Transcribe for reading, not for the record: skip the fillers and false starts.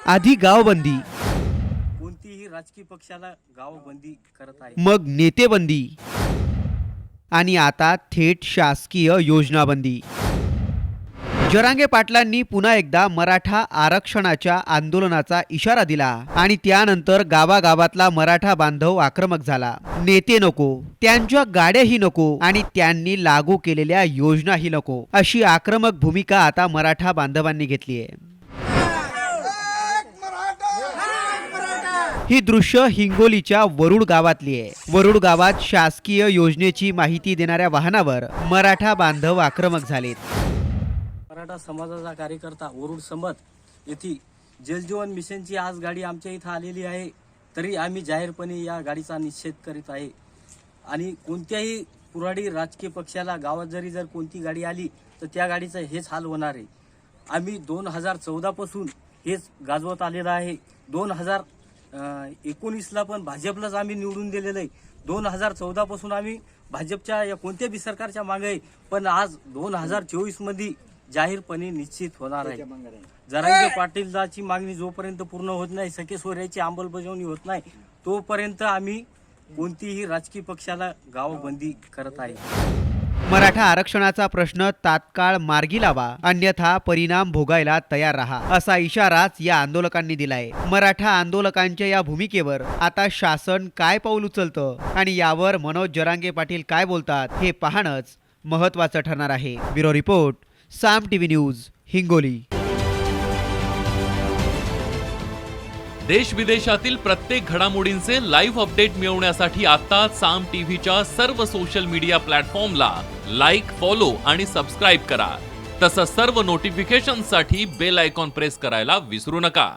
आधी गावबंदी, कोणतीही राजकीय पक्षाला गावबंदी करत आहे. मग नेतेबंदी आणि आता थेट शासकीय योजनाबंदी. जरांगे पाटलांनी पुन्हा एकदा मराठा आरक्षणाच्या आंदोलनाचा इशारा दिला आणि त्यानंतर गावागावातला मराठा बांधव आक्रमक झाला. नेते नको, त्यांच्या गाड्याही नको आणि त्यांनी लागू केलेल्या योजनाही नको, अशी आक्रमक भूमिका आता मराठा बांधवांनी घेतली आहे. ही दृश्य हिंगोलीच्या वरुड गावातली आहे. वरुड गावात शासकीय योजनेची माहिती देणाऱ्या वाहनावर मराठा बांधव आक्रमक झालेत. मराठा समाजाचा कार्यकर्ता वरुड समत येथे जलजीवन मिशनची आज गाडी आमच्या इथं आलेली आहे. तरी आम्ही जाहीरपणे या गाडीचा निषेध करीत आहे. आणि कोणत्याही पुराडी राजकीय पक्षाला गावात जर कोणती गाडी आली तर त्या गाडीचं हेच हाल होणार आहे. आम्ही 2014 पासून हेच गाजवत आलेलं आहे. 2019ला पण भाजपलाच आम्ही निवडून दिलेलं आहे. 2014 पासून आम्ही भाजपच्या या कोणत्याही सरकारच्या मागे आहे. पण आज 2024 मध्ये जाहीरपणे निश्चित होणार आहे. जरांगे पाटीलची मागणी जोपर्यंत पूर्ण होत नाही, सखे सोयऱ्याची अंमलबजावणी होत नाही, तोपर्यंत आम्ही कोणतीही राजकीय पक्षाला गावबंदी करत आहे. मराठा आरक्षणाचा प्रश्न तात्काळ मार्गी लावा, अन्यथा परिणाम भोगायला तयार राहा, असा इशाराच या आंदोलकांनी दिलाय. मराठा आंदोलकांच्या या भूमिकेवर आता शासन काय पाऊल उचलतं आणि यावर मनोज जरांगे पाटील काय बोलतात हे पाहणंच महत्त्वाचं ठरणार आहे. ब्युरो रिपोर्ट, साम टीव्ही न्यूज, हिंगोली. देश विदेशातील प्रत्येक घडामोडींचे लाईव्ह अपडेट मिळवण्यासाठी आता साम टीव्हीच्या सर्व सोशल मीडिया प्लॅटफॉर्मला लाईक, फॉलो आणि सबस्क्राईब करा. तसंच सर्व नोटिफिकेशनसाठी बेल आयकॉन प्रेस करायला विसरू नका.